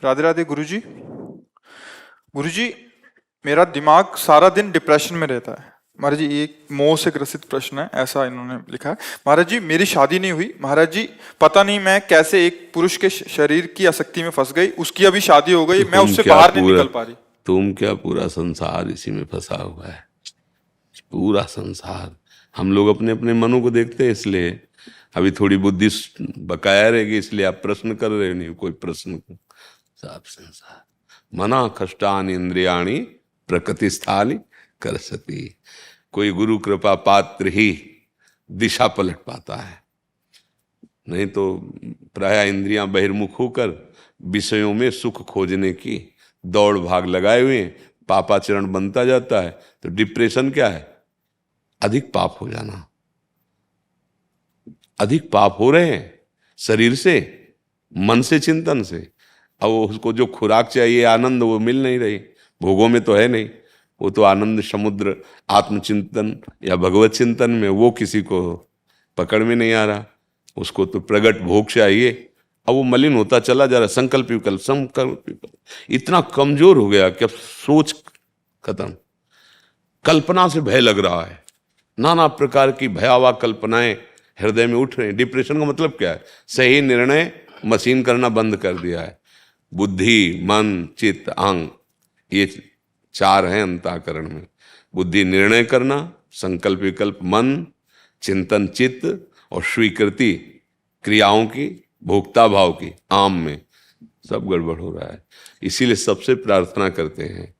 राधे राधे गुरुजी। गुरुजी, मेरा दिमाग सारा दिन डिप्रेशन में रहता है। महाराज जी, एक मोह से ग्रसित प्रश्न है, ऐसा इन्होंने लिखा है। महाराज जी, मेरी शादी नहीं हुई। महाराज जी, पता नहीं मैं कैसे एक पुरुष के शरीर की आसक्ति में फंस गई। उसकी अभी शादी हो गई, मैं उससे बाहर नहीं निकल पा रही। तुम क्या, पूरा संसार इसी में फंसा हुआ है। पूरा संसार। हम लोग अपने अपने मनों को देखते हैं, इसलिए अभी थोड़ी बुद्धि बकाया रहेगी, इसलिए आप प्रश्न कर रहे हो। नहीं कोई प्रश्न, सब संसार। मना कष्टानि इंद्रियाणि प्रकृति स्थानी कर सती। कोई गुरु कृपा पात्र ही दिशा पलट पाता है, नहीं तो प्राय इंद्रियां बहिर्मुख होकर विषयों में सुख खोजने की दौड़ भाग लगाए हुए पापाचरण बनता जाता है। तो डिप्रेशन क्या है? अधिक पाप हो जाना। अधिक पाप हो रहे हैं शरीर से, मन से, चिंतन से। अब उसको जो खुराक चाहिए आनंद, वो मिल नहीं रही। भोगों में तो है नहीं, वो तो आनंद समुद्र आत्मचिंतन या भगवत चिंतन में, वो किसी को पकड़ में नहीं आ रहा। उसको तो प्रगट भोग चाहिए। अब वो मलिन होता चला जा रहा। संकल्प विकल्प इतना कमजोर हो गया कि अब सोच खत्म। कल्पना से भय लग रहा है, नाना प्रकार की भयावह कल्पनाएं हृदय में उठ रही हैं। डिप्रेशन का मतलब क्या है? सही निर्णय मशीन करना बंद कर दिया है। बुद्धि, मन, चित्त, अहंग, ये चार हैं अंतःकरण में। बुद्धि निर्णय करना, संकल्प विकल्प मन, चिंतन चित्त, और स्वीकृति क्रियाओं की, भोक्ता भाव की, आम में सब गड़बड़ हो रहा है। इसीलिए सबसे प्रार्थना करते हैं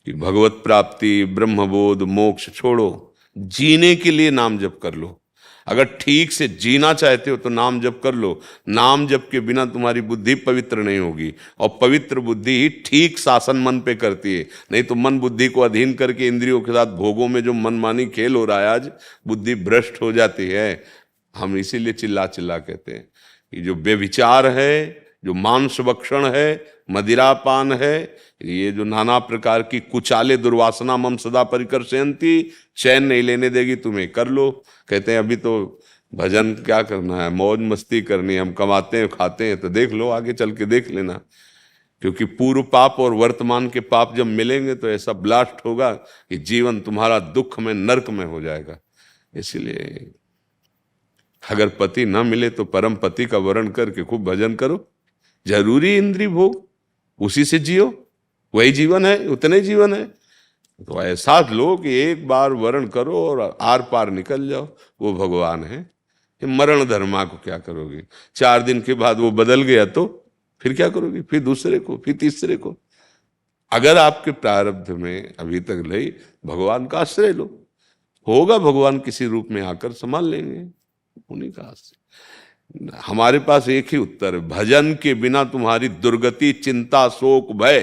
कि भगवत प्राप्ति, ब्रह्मबोध, मोक्ष छोड़ो, जीने के लिए नाम जप कर लो। अगर ठीक से जीना चाहते हो तो नाम जप कर लो। नाम जप के बिना तुम्हारी बुद्धि पवित्र नहीं होगी, और पवित्र बुद्धि ही ठीक शासन मन पे करती है। नहीं तो मन बुद्धि को अधीन करके इंद्रियों के साथ भोगों में जो मनमानी खेल हो रहा है, आज बुद्धि भ्रष्ट हो जाती है। हम इसीलिए चिल्ला चिल्ला कहते हैं कि जो व्यभिचार है, जो मांस भक्षण है, मदिरापान है, ये जो नाना प्रकार की कुचाले दुर्वासना मम सदा परिकर्षयन्ति, चैन नहीं लेने देगी तुम्हें, कर लो। कहते हैं अभी तो भजन क्या करना है, मौज मस्ती करनी है, हम कमाते हैं खाते हैं, तो देख लो, आगे चल के देख लेना। क्योंकि पूर्व पाप और वर्तमान के पाप जब मिलेंगे तो ऐसा ब्लास्ट होगा कि जीवन तुम्हारा दुख में, नरक में हो जाएगा। इसलिए अगर पति ना मिले तो परम पति का वरण करके खूब भजन करो। जरूरी इंद्रिय भोग, उसी से जियो, वही जीवन है, उतने जीवन है। तो ऐसा लो कि एक बार वरण करो और आर पार निकल जाओ, वो भगवान है। मरण धर्मा को क्या करोगे? 4 दिन के बाद वो बदल गया तो फिर क्या करोगे? फिर दूसरे को, फिर तीसरे को। अगर आपके प्रारब्ध में अभी तक नहीं, भगवान का आश्रय लो, होगा भगवान किसी रूप में आकर संभाल लेंगे। उन्हीं का आश्रय। हमारे पास एक ही उत्तर है, भजन के बिना तुम्हारी दुर्गति, चिंता, शोक, भय,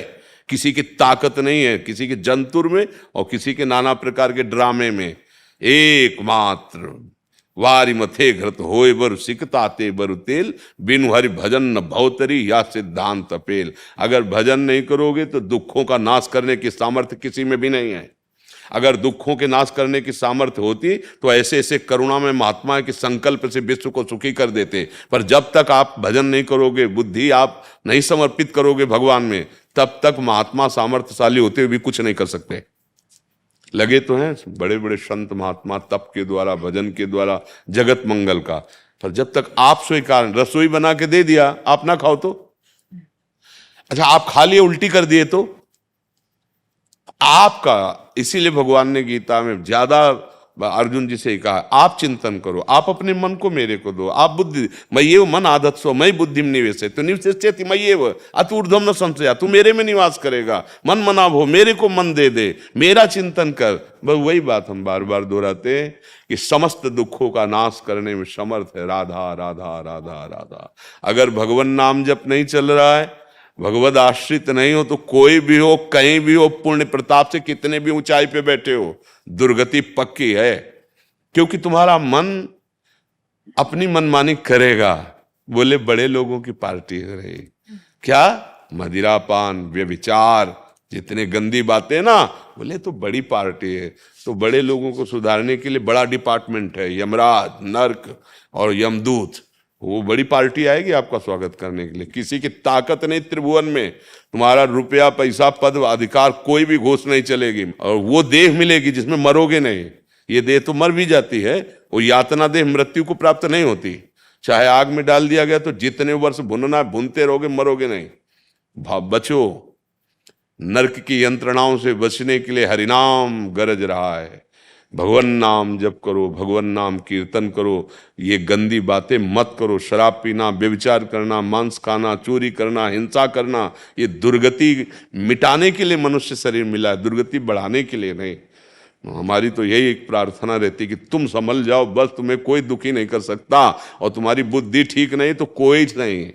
किसी की ताकत नहीं है, किसी के जंतुर में और किसी के नाना प्रकार के ड्रामे में। एकमात्र वारी मथे घृत होए बर सिकताते बर तेल, बिनु हरि भजन न भवतरी या सिद्धांत अपेल। अगर भजन नहीं करोगे तो दुखों का नाश करने की सामर्थ्य किसी में भी नहीं है। अगर दुखों के नाश करने की सामर्थ्य होती तो ऐसे ऐसे करुणा में महात्मा के संकल्प से विश्व को सुखी कर देते। पर जब तक आप भजन नहीं करोगे, बुद्धि आप नहीं समर्पित करोगे भगवान में, तब तक महात्मा सामर्थ्यशाली होते हुए भी कुछ नहीं कर सकते। लगे तो हैं बड़े बड़े संत महात्मा तप के द्वारा, भजन के द्वारा जगत मंगल का, पर जब तक आप स्वीकार, रसोई बना के दे दिया, आप ना खाओ तो अच्छा, आप खा लिए उल्टी कर दिए तो आपका। इसीलिए भगवान ने गीता में ज्यादा अर्जुन जी से कहा, आप चिंतन करो, आप अपने मन को मेरे को दो, आप बुद्धि मय्येव मन आदत सो मई बुद्धि में निवेशे तो निवेशेति मय्येव अतु ऊर्ध्वम न संशया, तू मेरे में निवास करेगा। मन मनाभ हो, मेरे को मन दे दे, मेरा चिंतन कर। बस वही बात हम बार बार दोहराते हैं कि समस्त दुखों का नाश करने में समर्थ है राधा राधा राधा राधा। अगर भगवान नाम जप नहीं चल रहा है, भगवद आश्रित नहीं हो, तो कोई भी हो, कहीं भी हो, पुण्य प्रताप से कितने भी ऊंचाई पे बैठे हो, दुर्गति पक्की है। क्योंकि तुम्हारा मन अपनी मनमानी करेगा। बोले बड़े लोगों की पार्टी हो रही, क्या मदिरापान, व्यभिचार, जितने गंदी बातें ना, बोले तो बड़ी पार्टी है। तो बड़े लोगों को सुधारने के लिए बड़ा डिपार्टमेंट है, यमराज, नर्क और यमदूत। वो बड़ी पार्टी आएगी आपका स्वागत करने के लिए। किसी की ताकत नहीं त्रिभुवन में, तुम्हारा रुपया पैसा पद अधिकार कोई भी घोष नहीं चलेगी। और वो देह मिलेगी जिसमें मरोगे नहीं। ये देह तो मर भी जाती है, वो यातना देह मृत्यु को प्राप्त नहीं होती। चाहे आग में डाल दिया गया तो जितने वर्ष भुनना भुनते रहोगे, मरोगे नहीं। बचो, नरक की यंत्रणाओं से बचने के लिए हरिनाम गरज रहा है। भगवान नाम जप करो, भगवान नाम कीर्तन करो, ये गंदी बातें मत करो। शराब पीना, व्यभिचार करना, मांस खाना, चोरी करना, हिंसा करना, ये दुर्गति मिटाने के लिए मनुष्य शरीर मिला है, दुर्गति बढ़ाने के लिए नहीं। हमारी तो यही एक प्रार्थना रहती कि तुम संभल जाओ, बस तुम्हें कोई दुखी नहीं कर सकता। और तुम्हारी बुद्धि ठीक नहीं तो कोई नहीं।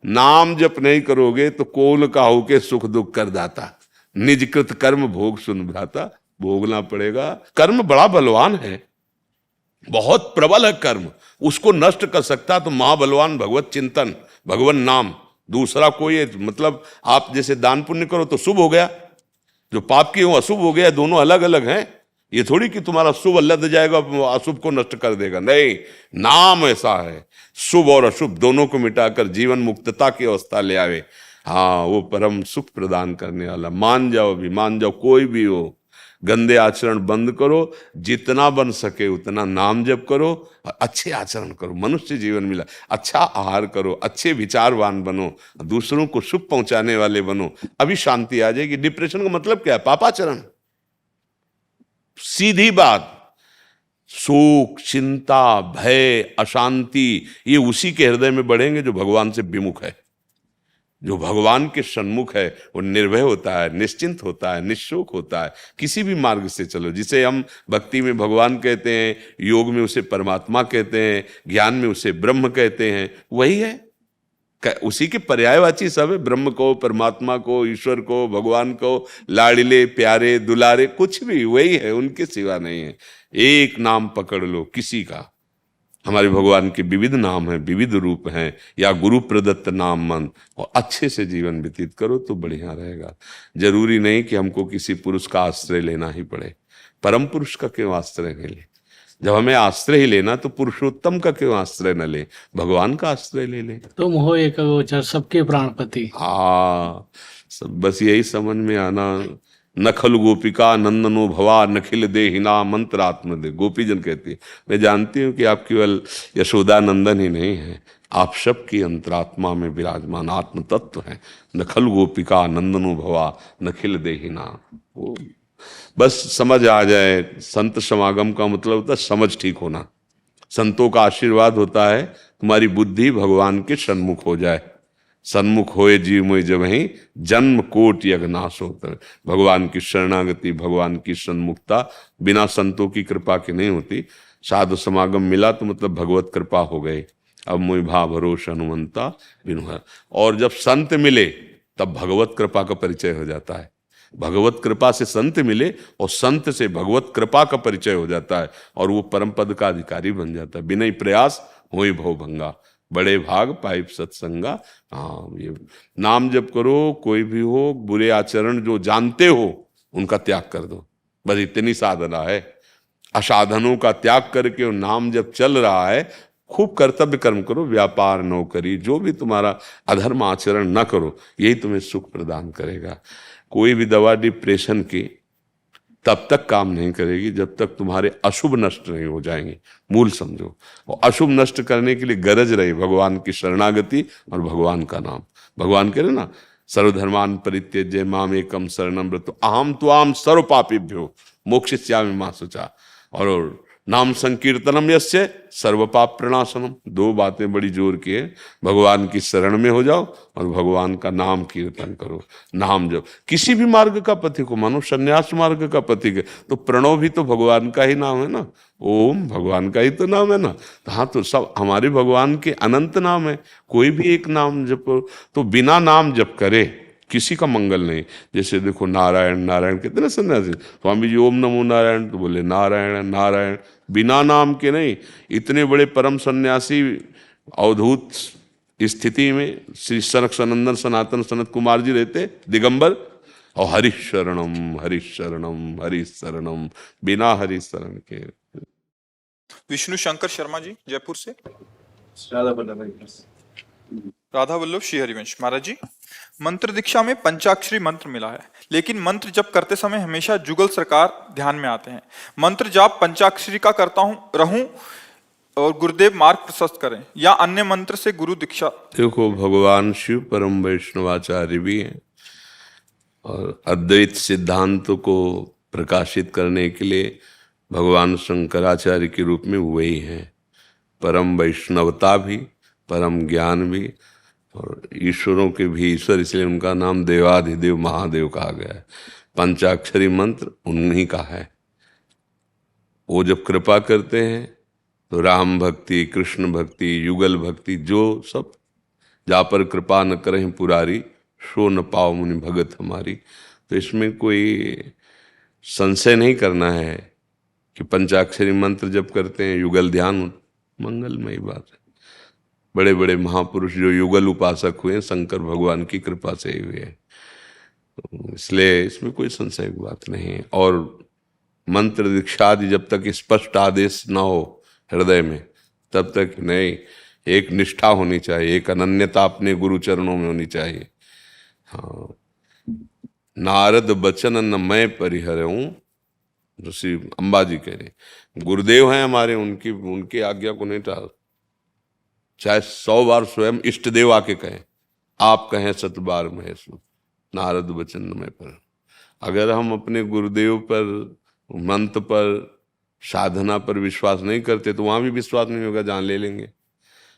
नाम जप नहीं करोगे तो कौन काहू के सुख दुख कर दाता, निजकृत कर्म भोग सुन भ्राता। भोगना पड़ेगा। कर्म बड़ा बलवान है, बहुत प्रबल है कर्म, उसको नष्ट कर सकता तो महाबलवान भगवत चिंतन, भगवान नाम। दूसरा कोई मतलब आप जैसे दान पुण्य करो तो शुभ हो गया, जो पाप की वो अशुभ हो गया, दोनों अलग अलग हैं। ये थोड़ी कि तुम्हारा शुभ लद जाएगा अशुभ को नष्ट कर देगा, नहीं। नाम ऐसा है, शुभ और अशुभ दोनों को मिटाकर जीवन मुक्तता की अवस्था ले आवे। हाँ, वो परम सुख प्रदान करने वाला। मान जाओ, भी मान जाओ, कोई भी हो। गंदे आचरण बंद करो, जितना बन सके उतना नाम जप करो, अच्छे आचरण करो। मनुष्य जीवन मिला, अच्छा आहार करो, अच्छे विचारवान बनो, दूसरों को सुख पहुंचाने वाले बनो, अभी शांति आ जाएगी। डिप्रेशन का मतलब क्या है? पापाचरण। सीधी बात। शोक, चिंता, भय, अशांति ये उसी के हृदय में बढ़ेंगे जो भगवान से विमुख है। जो भगवान के सन्मुख है वो निर्भय होता है, निश्चिंत होता है, निशोक होता है। किसी भी मार्ग से चलो, जिसे हम भक्ति में भगवान कहते हैं, योग में उसे परमात्मा कहते हैं, ज्ञान में उसे ब्रह्म कहते हैं, वही है। उसी के पर्यायवाची सब है। ब्रह्म को, परमात्मा को, ईश्वर को, भगवान को, लाड़िले प्यारे दुलारे, कुछ भी वही है, उनके सिवा नहीं है। एक नाम पकड़ लो किसी का। हमारे भगवान के विविध नाम हैं, विविध रूप हैं, या गुरु प्रदत्त नाम मन, और अच्छे से जीवन व्यतीत करो तो बढ़िया रहेगा। जरूरी नहीं कि हमको किसी पुरुष का आश्रय लेना ही पड़े। परम पुरुष का क्यों आश्रय नहीं ले? जब हमें आश्रय ही लेना तो पुरुषोत्तम का क्यों आश्रय न ले? भगवान का आश्रय ले ले। तुम हो एक गोचर सबके प्राणपति। हाँ, सब बस यही समझ में आना। नखल गोपिका नंदनो भवा नखिल देहिना मंत्रात्म दे। गोपी जन कहती है, मैं जानती हूं कि आप केवल यशोदा नंदन ही नहीं है, आप सबकी अंतरात्मा में विराजमान आत्म तत्व हैं। नखल गोपिका नंदनो भवा नखिल देहिना। वो बस समझ आ जाए। संत समागम का मतलब होता है समझ ठीक होना। संतों का आशीर्वाद होता है तुम्हारी बुद्धि भगवान के सन्मुख हो जाए। सन्मुख होए जीव मोय जब ही जन्म कोट यज्ञनाश होता है। भगवान की शरणागति, भगवान की सन्मुखता बिना संतों की कृपा के नहीं होती। साधु समागम मिला तो मतलब भगवत कृपा हो गई। अब मोय भा भरोस हनुमंता बिनु। और जब संत मिले तब भगवत कृपा का परिचय हो जाता है। भगवत कृपा से संत मिले और संत से भगवत कृपा का परिचय हो जाता है, और वो परम पद का अधिकारी बन जाता है। बिना प्रयास होई भव भंगा, बड़े भाग पाइप सत्संगा। हाँ, ये नाम जप करो। कोई भी हो, बुरे आचरण जो जानते हो उनका त्याग कर दो, बस इतनी साधना है। असाधनों का त्याग करके नाम जब चल रहा है, खूब कर्तव्य कर्म करो, व्यापार नौकरी जो भी तुम्हारा अधर्म आचरण न करो, यही तुम्हें सुख प्रदान करेगा। कोई भी दवा डिप्रेशन की तब तक काम नहीं करेगी जब तक तुम्हारे अशुभ नष्ट नहीं हो जाएंगे। मूल समझो। और अशुभ नष्ट करने के लिए गरज रही भगवान की शरणागति और भगवान का नाम। भगवान कह रहे ना, सर्वधर्मान परित्यज्य माम एकम शरणम व्रतो अहम त्वाम सर्व पापेभ्यो मोक्षयिष्यामि मा शुचा। और नाम संकीर्तनम यस्य सर्व पाप प्रणाशनम। दो बातें बड़ी जोर की है। भगवान की शरण में हो जाओ और भगवान का नाम कीर्तन करो। नाम जब किसी भी मार्ग का पथिक को मानो, संन्यास मार्ग का पथिक है तो प्रणव भी तो भगवान का ही नाम है ना। ओम भगवान का ही तो नाम है ना। हाँ, तो सब हमारे भगवान के अनंत नाम है। कोई भी एक नाम जप तो बिना नाम जप करे किसी का मंगल नहीं। जैसे देखो नारायण नारायण कहते ना सन्यासी, स्वामी जी ओम नमो नारायण तो बोले नारायण नारायण, बिना नाम के नहीं। इतने बड़े परम सन्यासी अवधूत स्थिति में श्री सनक सनंदन सनातन सनत कुमार जी रहते दिगंबर, और हरिशरणम हरिशरणम हरिशरणम, बिना हरिशरण के। विष्णु शंकर शर्मा जी जयपुर से। राधा वल्लभ राधा वल्लभ श्री हरिवंश। महाराज जी, मंत्र दीक्षा में पंचाक्षरी मंत्र मिला है, लेकिन मंत्र जप करते समय हमेशा जुगल सरकार ध्यान में आते हैं। मंत्र जाप पंचाक्षरी का करता रहूं और गुरुदेव मार्ग प्रशस्त करें, या अन्य मंत्र से गुरु दीक्षा? देखो, भगवान शिव परम वैष्णवाचार्य भी हैं और अद्वैत सिद्धांत को प्रकाशित करने के लिए भगवान शंकराचार्य के रूप में वही हैं। परम वैष्णवता भी, परम ज्ञान भी, और ईश्वरों के भी ईश्वर, इसलिए उनका नाम देवाधिदेव महादेव कहा गया है। पंचाक्षरी मंत्र उन्हीं का है। वो जब कृपा करते हैं तो राम भक्ति, कृष्ण भक्ति, युगल भक्ति, जो सब जा पर कृपा न करें पुरारी, सो न पाओ मुनि भगत हमारी। तो इसमें कोई संशय नहीं करना है कि पंचाक्षरी मंत्र जब करते हैं, युगल ध्यान, मंगलमयी बात है। बड़े बड़े महापुरुष जो युगल उपासक हुए, शंकर भगवान की कृपा से ही हुए, इसलिए इसमें कोई संशय की बात नहीं है। और मंत्र दीक्षा आदि जब तक स्पष्ट आदेश ना हो हृदय में, तब तक नहीं। एक निष्ठा होनी चाहिए, एक अनन्यता अपने गुरु चरणों में होनी चाहिए। हाँ, नारद बचन न मैं परिहरऊं, जो श्री अंबाजी कह रहे, गुरुदेव हैं हमारे, उनकी आज्ञा को नहीं टाल। चाहे 100 बार स्वयं इष्ट देव आके कहें, आप कहें 7 बार महेश, नारद बचन न मैं पर। अगर हम अपने गुरुदेव पर, मंत्र पर, साधना पर विश्वास नहीं करते तो वहां भी विश्वास नहीं होगा, जान ले लेंगे।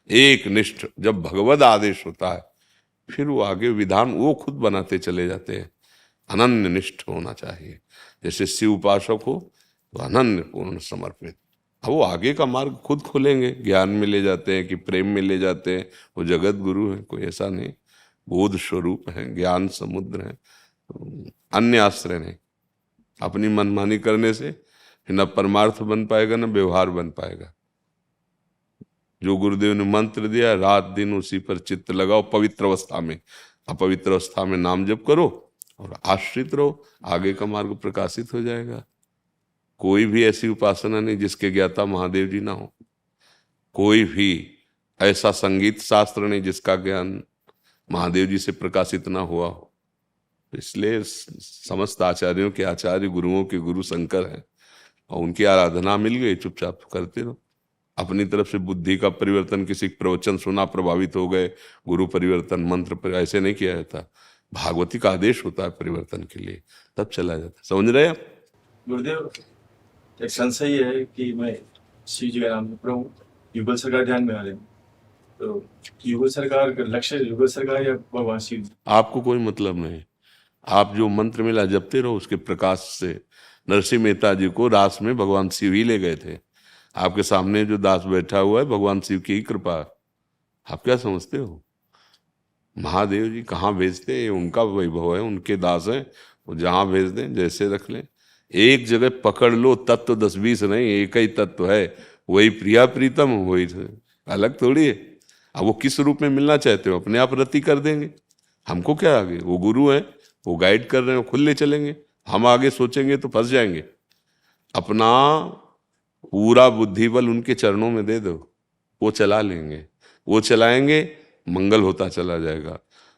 एक निष्ठ जब भगवद आदेश होता है, फिर वो आगे विधान वो खुद बनाते चले जाते हैं। अनन्य निष्ठ होना चाहिए। जैसे शिव उपासक हो तो अनन्य पूर्ण समर्पित। अब वो आगे का मार्ग खुद खोलेंगे, ज्ञान में ले जाते हैं कि प्रेम में ले जाते हैं। वो जगत गुरु है, कोई ऐसा नहीं, बोध स्वरूप है, ज्ञान समुद्र है, अन्य आश्रय नहीं। अपनी मनमानी करने से न परमार्थ बन पाएगा, न व्यवहार बन पाएगा। जो गुरुदेव ने मंत्र दिया, रात दिन उसी पर चित्त लगाओ, पवित्र अवस्था में। अपवित्र अवस्था में नाम जप करो और आश्रित रहो, आगे का मार्ग प्रकाशित हो जाएगा। कोई भी ऐसी उपासना नहीं जिसके ज्ञाता महादेव जी ना हो। कोई भी ऐसा संगीत शास्त्र नहीं जिसका ज्ञान महादेव जी से प्रकाशित ना हुआ हो। इसलिए समस्त आचार्यों के आचार्य, गुरुओं के गुरु शंकर हैं, और उनकी आराधना मिल गई, चुपचाप करते रहो। अपनी तरफ से बुद्धि का परिवर्तन, किसी प्रवचन सुना प्रभावित हो गए, गुरु परिवर्तन, मंत्र पर, ऐसे नहीं किया जाता। भागवती का आदेश होता है परिवर्तन के लिए, तब चला जाता। समझ रहे आप? गुरुदेव, एक संशय ये है कि मैं शिव जी का नाम जप रहा हूँ, युगल सरकार ध्यान में आ रहे हैं, तो युगल सरकार का लक्ष्य युगल सरकार या भगवान शिव? आपको कोई मतलब नहीं। आप जो मंत्र मिला जपते रहो, उसके प्रकाश से। नरसिंह मेहता जी को रास में भगवान शिव ही ले गए थे। आपके सामने जो दास बैठा हुआ है, भगवान शिव की ही कृपा। आप क्या समझते हो? महादेव जी कहाँ भेजते हैं, उनका वैभव है, उनके दास हैं, वो जहाँ भेज दें, जैसे रख लें। एक जगह पकड़ लो, तत्व 10-20 नहीं, एक ही तत्व है, वही प्रिया प्रीतम, वही अलग थोड़ी है। अब वो किस रूप में मिलना चाहते हो, अपने आप रति कर देंगे। हमको क्या आगे, वो गुरु है, वो गाइड कर रहे हैं, खुद ले चलेंगे। हम आगे सोचेंगे तो फंस जाएंगे। अपना पूरा बुद्धि बल उनके चरणों में दे दो, वो चला लेंगे, वो चलाएंगे, मंगल होता चला जाएगा।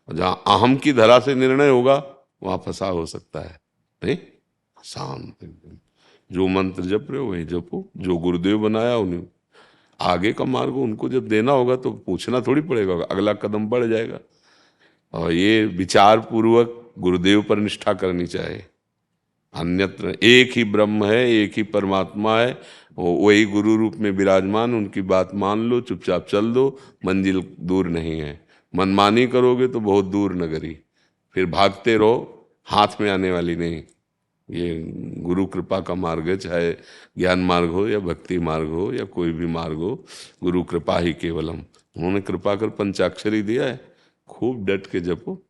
जहां अहम की धरा से निर्णय होगा, वहां फंसा हो सकता है। नहीं, शांत एकदम। जो मंत्र जप रहे हो वही जपो, जो गुरुदेव बनाया उन्हें। आगे का मार्ग उनको जब देना होगा तो पूछना थोड़ी पड़ेगा, अगला कदम बढ़ जाएगा। और ये विचार पूर्वक गुरुदेव पर निष्ठा करनी चाहिए। अन्यत्र एक ही ब्रह्म है, एक ही परमात्मा है, वही गुरु रूप में विराजमान। उनकी बात मान लो, चुपचाप चल दो, मंजिल दूर नहीं है। मनमानी करोगे तो बहुत दूर नगरी, फिर भागते रहो, हाथ में आने वाली नहीं। ये गुरु कृपा का मार्ग है, चाहे ज्ञान मार्ग हो या भक्ति मार्ग हो या कोई भी मार्ग हो, गुरु कृपा ही केवलम। उन्होंने कृपा कर पंचाक्षरी दिया है, खूब डट के जपो,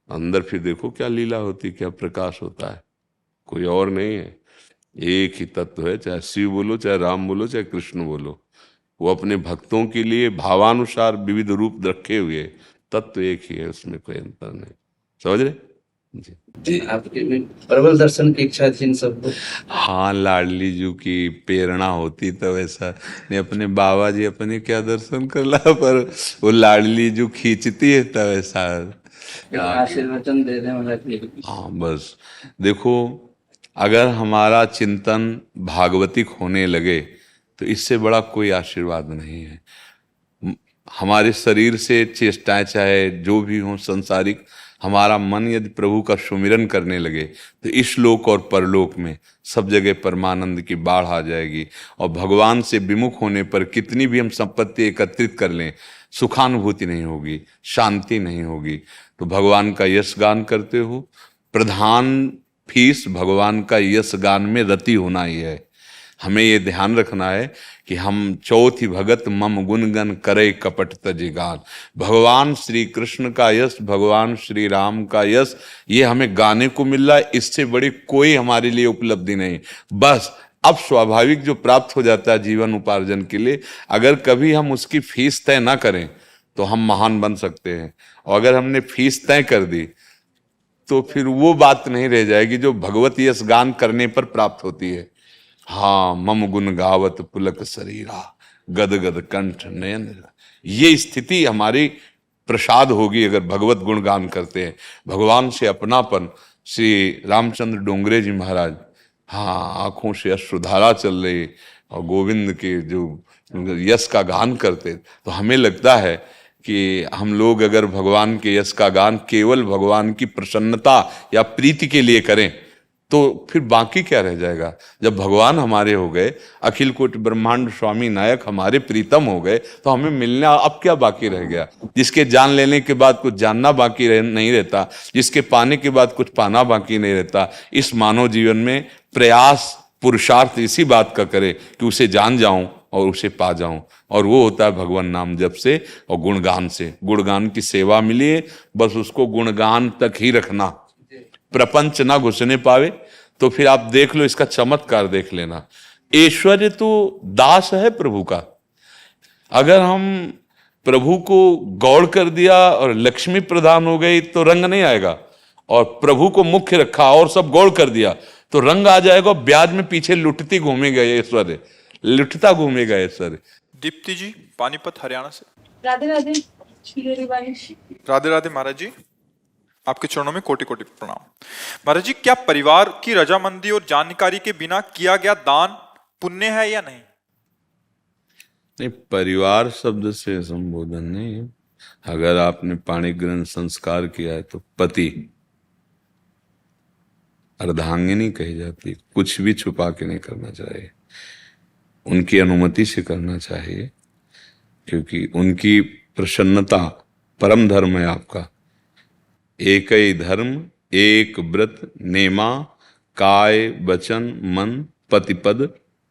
अंदर फिर देखो क्या लीला होती, क्या प्रकाश होता है। कोई और नहीं है, एक ही तत्व है। चाहे शिव बोलो, चाहे राम बोलो, चाहे कृष्ण बोलो, वो अपने भक्तों के लिए भावानुसार विविध रूप रखे हुए, तत्व एक ही है, उसमें कोई अंतर नहीं। समझ रहे? जी। आपके भी प्रबल दर्शन की इच्छा थी इन सबको। हाँ, लाडली जू की प्रेरणा होती तो ऐसा नहीं, अपने बाबा जी अपने क्या दर्शन कर ला, पर वो लाडली जू खींचती है तब ऐसा। आशीर्वचन दे दें मतलब। हाँ बस देखो, अगर हमारा चिंतन भागवतिक होने लगे तो इससे बड़ा कोई आशीर्वाद नहीं है। हमारे शरीर से चेष्टाएं चाहे जो भी हो संसारिक, हमारा मन यदि प्रभु का सुमिरन करने लगे तो इस लोक और परलोक में सब जगह परमानंद की बाढ़ आ जाएगी। और भगवान से विमुख होने पर कितनी भी हम संपत्ति एकत्रित कर लें, सुखानुभूति नहीं होगी, शांति नहीं होगी। तो भगवान का यश गान करते हो, प्रधान फीस भगवान का यश गान में रति होना ही है। हमें ये ध्यान रखना है कि हम चौथी भगत मम गुणगन करे कपट तजे गान। भगवान श्री कृष्ण का यश, भगवान श्री राम का यश, ये हमें गाने को मिल रहा है, इससे बड़ी कोई हमारे लिए उपलब्धि नहीं। बस अब स्वाभाविक जो प्राप्त हो जाता है जीवन उपार्जन के लिए, अगर कभी हम उसकी फीस तय ना करें तो हम महान बन सकते हैं, और अगर हमने फीस तय कर दी तो फिर वो बात नहीं रह जाएगी जो भगवत यश गान करने पर प्राप्त होती है। हाँ, मम गुण गावत पुलक शरीरा, गद गद कंठ नयन। ये स्थिति हमारी प्रसाद होगी अगर भगवत गुण गान करते हैं। भगवान से अपनापन, श्री रामचंद्र डोंगरे जी महाराज, हाँ, आंखों से अश्रुधारा चल रही और गोविंद के जो यश का गान करते, तो हमें लगता है कि हम लोग अगर भगवान के यश का गान केवल भगवान की प्रसन्नता या प्रीति के लिए करें तो फिर बाकी क्या रह जाएगा। जब भगवान हमारे हो गए, अखिल कोटि ब्रह्मांड स्वामी नायक हमारे प्रीतम हो गए, तो हमें मिलना अब क्या बाकी रह गया। जिसके जान लेने के बाद कुछ जानना बाकी नहीं रहता, जिसके पाने के बाद कुछ पाना बाकी नहीं रहता। इस मानव जीवन में प्रयास पुरुषार्थ इसी बात का करे कि उसे जान जाऊं और उसे पा जाऊं, और वो होता है भगवान नाम जप से और गुणगान से। गुणगान की सेवा मिली, बस उसको गुणगान तक ही रखना, प्रपंच ना घुसने पावे। तो फिर आप देख लो, इसका चमत्कार देख लेना। ऐश्वर्य तो दास है प्रभु का। अगर हम प्रभु को गौड़ कर दिया और लक्ष्मी प्रदान हो गई तो रंग नहीं आएगा, और प्रभु को मुख्य रखा और सब गौड़ कर दिया तो रंग आ जाएगा। ब्याज में पीछे लुटती घूमेगा ऐश्वर्य, लुटता घूमेगा ऐश्वर्य। दीप्ति जी, पानीपत हरियाणा से। राधे राधे। राधे राधे महाराज जी, आपके चरणों में कोटि कोटि प्रणाम। महाराज जी, क्या परिवार की रजामंदी और जानकारी के बिना किया गया दान पुण्य है या नहीं? नहीं, परिवार शब्द से संबोधन नहीं है। अगर आपने पाणी ग्रहण संस्कार किया है तो पति, अर्धांगिनी कही जाती, कुछ भी छुपा के नहीं करना चाहिए, उनकी अनुमति से करना चाहिए, क्योंकि उनकी प्रसन्नता परम धर्म है आपका। एक ही धर्म एक व्रत नेमा, काय वचन मन पतिपद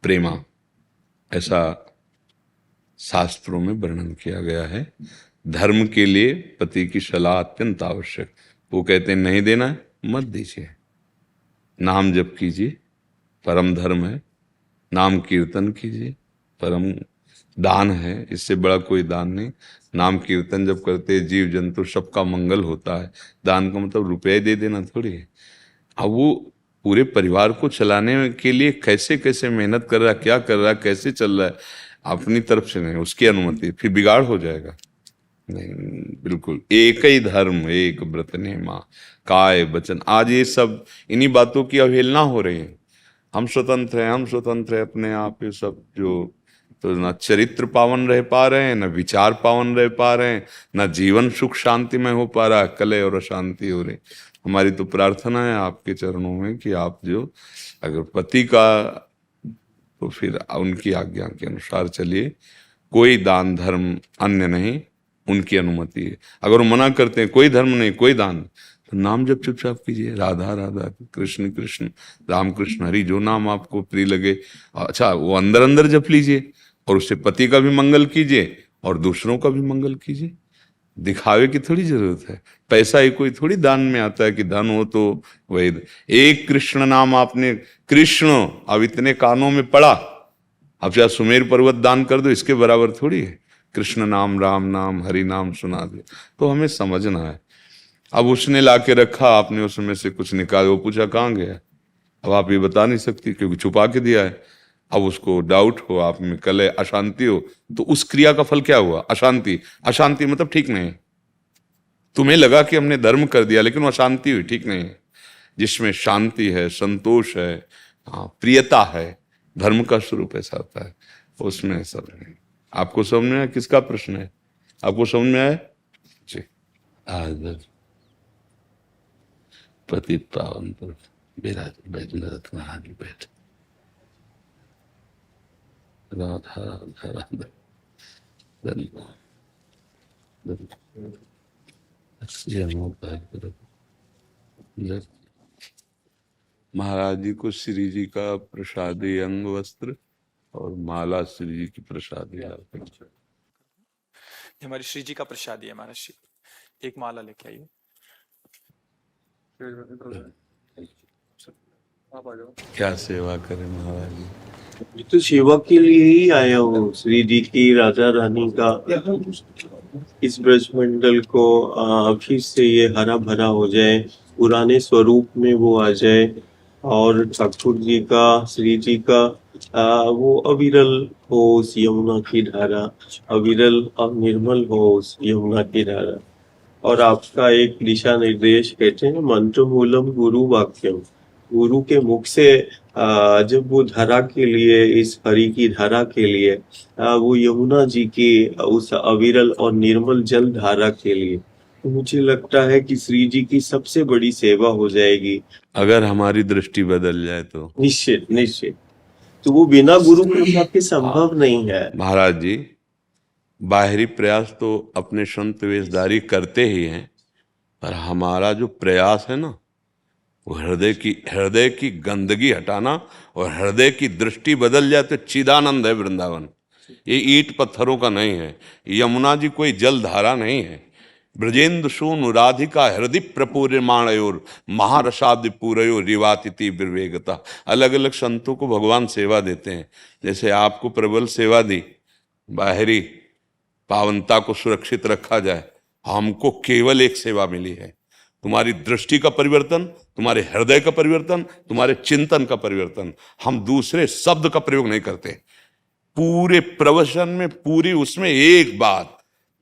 प्रेमा, ऐसा शास्त्रों में वर्णन किया गया है। धर्म के लिए पति की सलाह अत्यंत आवश्यक। वो कहते हैं नहीं देना है मत दीजिए, नाम जप कीजिए, परम धर्म है, नाम कीर्तन कीजिए, परम दान है, इससे बड़ा कोई दान नहीं। नाम कीर्तन जब करते जीव जंतु सबका मंगल होता है। दान का मतलब रुपये दे देना थोड़ी है। अब वो पूरे परिवार को चलाने के लिए कैसे कैसे मेहनत कर रहा है, क्या कर रहा है, कैसे चल रहा है, अपनी तरफ से नहीं, उसकी अनुमति, फिर बिगाड़ हो जाएगा। नहीं, बिल्कुल एक ही धर्म एक व्रत नेमा, काय वचन। आज ये सब इन्हीं बातों की अवहेलना हो रही है। हम स्वतंत्र हैं, हम स्वतंत्र हैं अपने आप, ये सब जो, तो ना चरित्र पावन रह पा रहे हैं, ना विचार पावन रह पा रहे हैं, ना जीवन सुख शांति में हो पा रहा है, कलह और अशांति हो रही। हमारी तो प्रार्थना है आपके चरणों में कि आप जो अगर पति का, तो फिर उनकी आज्ञा के अनुसार चलिए। कोई दान धर्म अन्य नहीं, उनकी अनुमति है। अगर वो मना करते हैं कोई धर्म नहीं कोई दान, तो नाम जब चुपचाप कीजिए, राधा राधा कृष्ण कृष्ण राम कृष्ण हरि, जो नाम आपको प्रिय लगे। अच्छा, वो अंदर अंदर जप लीजिए और उससे पति का भी मंगल कीजिए और दूसरों का भी मंगल कीजिए। दिखावे की थोड़ी जरूरत है। पैसा ही कोई थोड़ी दान में आता है कि धन हो तो वही। एक कृष्ण नाम आपने, कृष्ण अब इतने कानों में पड़ा, अब चाहे सुमेर पर्वत दान कर दो, इसके बराबर थोड़ी है। कृष्ण नाम, राम नाम, हरि नाम सुना दे। तो हमें समझना है अब उसने लाके रखा, आपने उसमें से कुछ निकाला, वो पूछा कहाँ गया, अब आप ये बता नहीं सकती क्योंकि छुपा के दिया है। अब उसको डाउट हो, आप में कलह अशांति हो, तो उस क्रिया का फल क्या हुआ? अशांति। अशांति मतलब ठीक नहीं। तुम्हें लगा कि हमने धर्म कर दिया, लेकिन वो अशांति हुई, ठीक नहीं। जिसमें शांति है, संतोष है, हाँ, प्रियता है, धर्म का स्वरूप ऐसा होता है, उसमें ऐसा नहीं। आपको समझ में आया? किसका प्रश्न है? आपको समझ में आया जी? आज पतित पावन पर विराज बैठ महाराज बैठ राधा राधा राधा महाराज जी को श्री जी का प्रसादी अंग वस्त्र और माला श्री जी की प्रसादी अर्पण। ये हमारी श्री जी का प्रसादी है महाराज जी, एक माला लेके आइए। क्या सेवा करें महाराज जी? मैं तो सेवा के लिए ही आया हूँ, श्री जी की, राजा रानी का, इस ब्रजमंडल को फिर से ये हरा भरा हो जाए, पुराने स्वरूप में वो आ जाए, और ठाकुर जी का, श्री जी का वो अविरल हो उस यमुना की धारा, अविरल और निर्मल हो उस यमुना की धारा। और आपका एक दिशा निर्देश कहते हैं मंत्र मूलम गुरु वाक्यम, गुरु के मुख से जब वो धारा के लिए, इस हरि की धारा के लिए, वो यमुना जी की उस अविरल और निर्मल जल धारा के लिए, तो मुझे लगता है कि श्री जी की सबसे बड़ी सेवा हो जाएगी अगर हमारी दृष्टि बदल जाए तो। निश्चित निश्चित। तो वो बिना गुरु कृपा के संभव नहीं है। महाराज जी, बाहरी प्रयास तो अपने संत वेशधारी करते ही हैं, पर हमारा जो प्रयास है ना, वो हृदय की गंदगी हटाना, और हृदय की दृष्टि बदल जाए तो चिदानंद है वृंदावन। ये ईंट पत्थरों का नहीं है, यमुना जी कोई जल धारा नहीं है। ब्रजेंद्र सूनु राधिका हृदय प्रपूर्यमाणयोर महारसाब्द पूरयो रिवातिथि विवेगता। अलग अलग संतों को भगवान सेवा देते हैं। जैसे आपको प्रबल सेवा दी, बाहरी पावनता को सुरक्षित रखा जाए, हमको केवल एक सेवा मिली है, तुम्हारी दृष्टि का परिवर्तन, तुम्हारे हृदय का परिवर्तन, तुम्हारे चिंतन का परिवर्तन। हम दूसरे शब्द का प्रयोग नहीं करते। पूरे प्रवचन में, पूरी उसमें एक बात,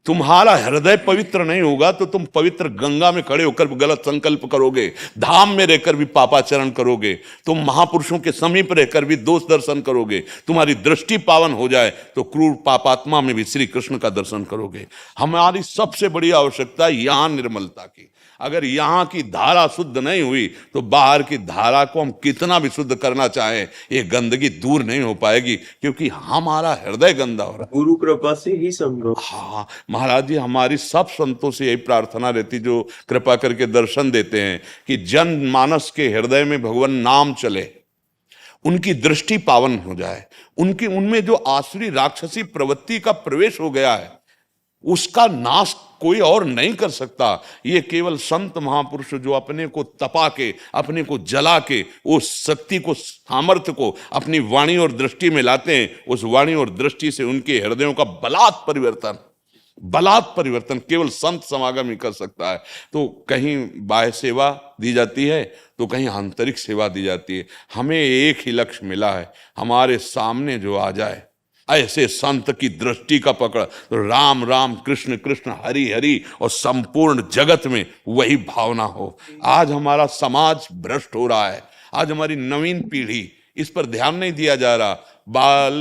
तुम्हारा हृदय पवित्र नहीं होगा तो तुम पवित्र गंगा में खड़े होकर भी गलत संकल्प करोगे, धाम में रहकर भी पापाचरण करोगे, तुम महापुरुषों के समीप रहकर भी दोष दर्शन करोगे। तुम्हारी दृष्टि पावन हो जाए तो क्रूर पापात्मा में भी श्री कृष्ण का दर्शन करोगे। हमारी सबसे बड़ी आवश्यकता यहां निर्मलता की। अगर यहाँ की धारा शुद्ध नहीं हुई तो बाहर की धारा को हम कितना भी शुद्ध करना चाहें, ये गंदगी दूर नहीं हो पाएगी, क्योंकि हमारा हृदय गंदा हो रहा है। गुरु कृपा से ही संभव। हाँ महाराज जी, हमारी सब संतों से यही प्रार्थना रहती, जो कृपा करके दर्शन देते हैं, कि जन मानस के हृदय में भगवान नाम चले, उनकी दृष्टि पावन हो जाए, उनमें जो आसुरी राक्षसी प्रवृत्ति का प्रवेश हो गया है उसका नाश कोई और नहीं कर सकता। ये केवल संत महापुरुष जो अपने को तपा के, अपने को जला के, उस शक्ति को, सामर्थ्य को अपनी वाणी और दृष्टि में लाते हैं। उस वाणी और दृष्टि से उनके हृदयों का बलात् परिवर्तन केवल संत समागम ही कर सकता है। तो कहीं बाह्य सेवा दी जाती है तो कहीं आंतरिक सेवा दी जाती है। हमें एक ही लक्ष्य मिला है, हमारे सामने जो आ जाए ऐसे संत की दृष्टि का पकड़, तो राम राम कृष्ण कृष्ण हरि हरि, और संपूर्ण जगत में वही भावना हो। आज हमारा समाज भ्रष्ट हो रहा है, आज हमारी नवीन पीढ़ी इस पर ध्यान नहीं दिया जा रहा। बाल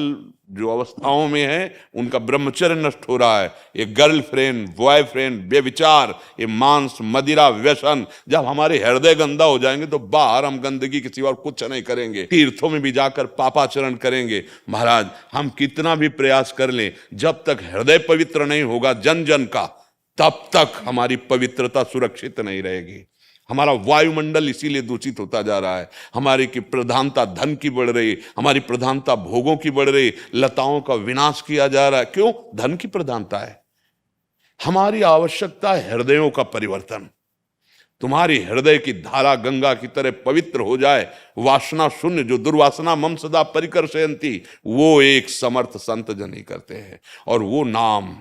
जो अवस्थाओं में है उनका ब्रह्मचर्य नष्ट हो रहा है। ये गर्लफ्रेंड, बॉयफ्रेंड, बेविचार, ये मांस मदिरा व्यसन, जब हमारे हृदय गंदा हो जाएंगे तो बाहर हम गंदगी के सिवा कुछ नहीं करेंगे। तीर्थों में भी जाकर पापाचरण करेंगे। महाराज, हम कितना भी प्रयास कर लें, जब तक हृदय पवित्र नहीं होगा जन जन का, तब तक हमारी पवित्रता सुरक्षित नहीं रहेगी। हमारा वायुमंडल इसीलिए दूषित होता जा रहा है। हमारी की प्रधानता धन की बढ़ रही, हमारी प्रधानता भोगों की बढ़ रही, लताओं का विनाश किया जा रहा है। क्यों? धन की प्रधानता है। हमारी आवश्यकता है हृदयों का परिवर्तन। तुम्हारी हृदय की धारा गंगा की तरह पवित्र हो जाए, वासना शून्य, जो दुर्वासना मम सदा परिकर्षयन्ति, वो एक समर्थ संत जन ही करते हैं। और वो नाम,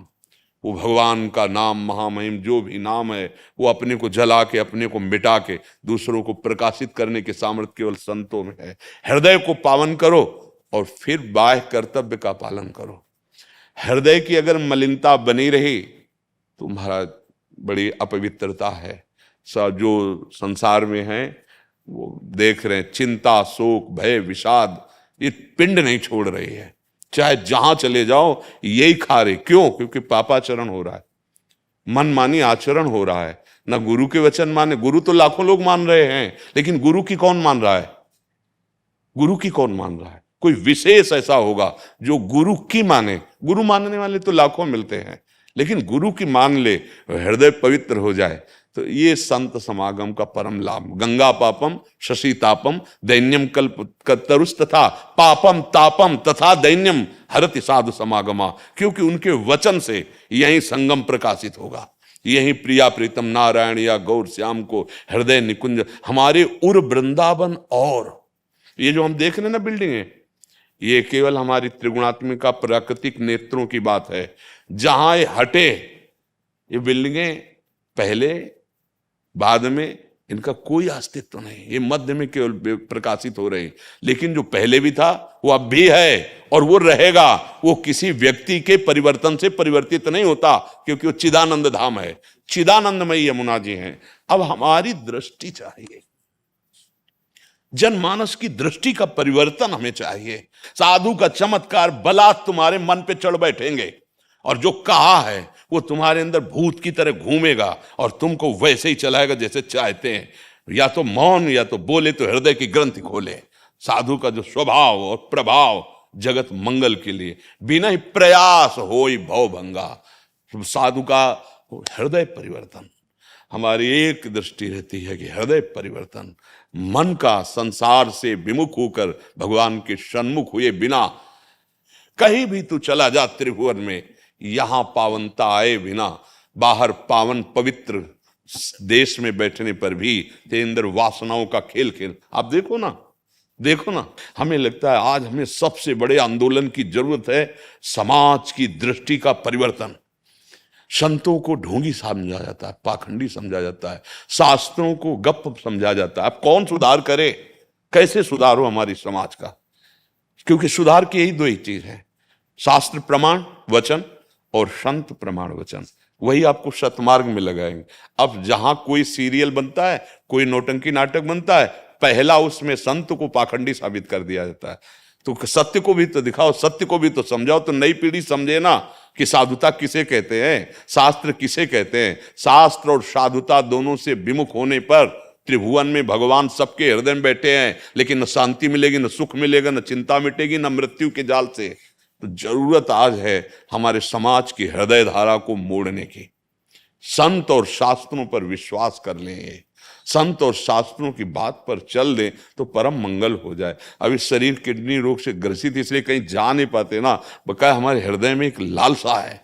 वो भगवान का नाम महामहिम जो भी नाम है वो अपने को जला के, अपने को मिटा के दूसरों को प्रकाशित करने के सामर्थ्य केवल संतों में है। हृदय को पावन करो और फिर बाह्य कर्तव्य का पालन करो। हृदय की अगर मलिनता बनी रही तो महाराज बड़ी अपवित्रता है। जो संसार में है वो देख रहे हैं, चिंता, शोक, भय, विषाद ये पिंड नहीं छोड़ रही है। चाहे जहां चले जाओ यही खा रहे। क्यों? क्योंकि पापाचरण हो रहा है, मनमानी आचरण हो रहा है, ना गुरु के वचन माने। गुरु तो लाखों लोग मान रहे हैं, लेकिन गुरु की कौन मान रहा है? गुरु की कौन मान रहा है? कोई विशेष ऐसा होगा जो गुरु की माने। गुरु मानने वाले तो लाखों मिलते हैं, लेकिन गुरु की मान ले, हृदय पवित्र हो जाए, तो ये संत समागम का परम लाभ। गंगा पापम शशि तापम दैन्यम कल्प तरुस तथा पापम तापम तथा दैन्यम हरति साधु समागमा। क्योंकि उनके वचन से यही संगम प्रकाशित होगा। यही प्रिया प्रीतम नारायण या गौर श्याम को हृदय निकुंज, हमारे उर वृंदावन। और ये जो हम देख रहे हैं ना बिल्डिंगें, ये केवल हमारी त्रिगुणात्मिका प्राकृतिक नेत्रों की बात है। जहां ये हटे, ये बिल्डिंगें पहले बाद में इनका कोई अस्तित्व नहीं, ये मध्य में केवल प्रकाशित हो रहे हैं। लेकिन जो पहले भी था वो अब भी है और वो रहेगा। वो किसी व्यक्ति के परिवर्तन से परिवर्तित नहीं होता, क्योंकि वो चिदानंद धाम है, चिदानंदमयी यमुना जी हैं। अब हमारी दृष्टि चाहिए, जनमानस की दृष्टि का परिवर्तन हमें चाहिए। साधु का चमत्कार बलात् तुम्हारे मन पे चढ़ बैठेंगे और जो कहा है वो तुम्हारे अंदर भूत की तरह घूमेगा और तुमको वैसे ही चलाएगा जैसे चाहते हैं। या तो मौन, या तो बोले तो हृदय की ग्रंथि खोले। साधु का जो स्वभाव और प्रभाव जगत मंगल के लिए, बिना ही प्रयास होई भव भंगा। साधु का हृदय परिवर्तन। हमारी एक दृष्टि रहती है कि हृदय परिवर्तन, मन का संसार से विमुख होकर भगवान के सन्मुख हुए बिना कहीं भी तू चला जा त्रिभुवन में, यहां पावनता आए बिना, बाहर पावन पवित्र देश में बैठने पर भी तेरे अंदर वासनाओं का खेल खेल। आप देखो ना, देखो ना, हमें लगता है आज हमें सबसे बड़े आंदोलन की जरूरत है समाज की दृष्टि का परिवर्तन। संतों को ढोंगी समझा जाता है, पाखंडी समझा जाता है, शास्त्रों को गप समझा जाता है। अब कौन सुधार करे? कैसे सुधार हो हमारी समाज का? क्योंकि सुधार की यही दो ही चीज है, शास्त्र प्रमाण वचन और संत प्रमाण वचन। वही आपको सतमार्ग में लगाएंगे। अब जहां कोई सीरियल बनता है, कोई नौटंकी नाटक बनता है, पहला उसमें संत को पाखंडी साबित कर दिया जाता है। तो सत्य को भी तो दिखाओ, सत्य को भी तो समझाओ, तो नई पीढ़ी समझे ना कि साधुता किसे कहते हैं, शास्त्र किसे कहते हैं। शास्त्र और साधुता दोनों से विमुख होने पर त्रिभुवन में भगवान सबके हृदय में बैठे हैं, लेकिन न शांति मिलेगी, न सुख मिलेगा, न चिंता मिटेगी, न मृत्यु के जाल से। तो जरूरत आज है हमारे समाज की हृदय धारा को मोड़ने की। संत और शास्त्रों पर विश्वास कर लें, संत और शास्त्रों की बात पर चल दें तो परम मंगल हो जाए। अभी शरीर किडनी रोग से ग्रसित इसलिए कहीं जा नहीं पाते ना, बकाया हमारे हृदय में एक लालसा है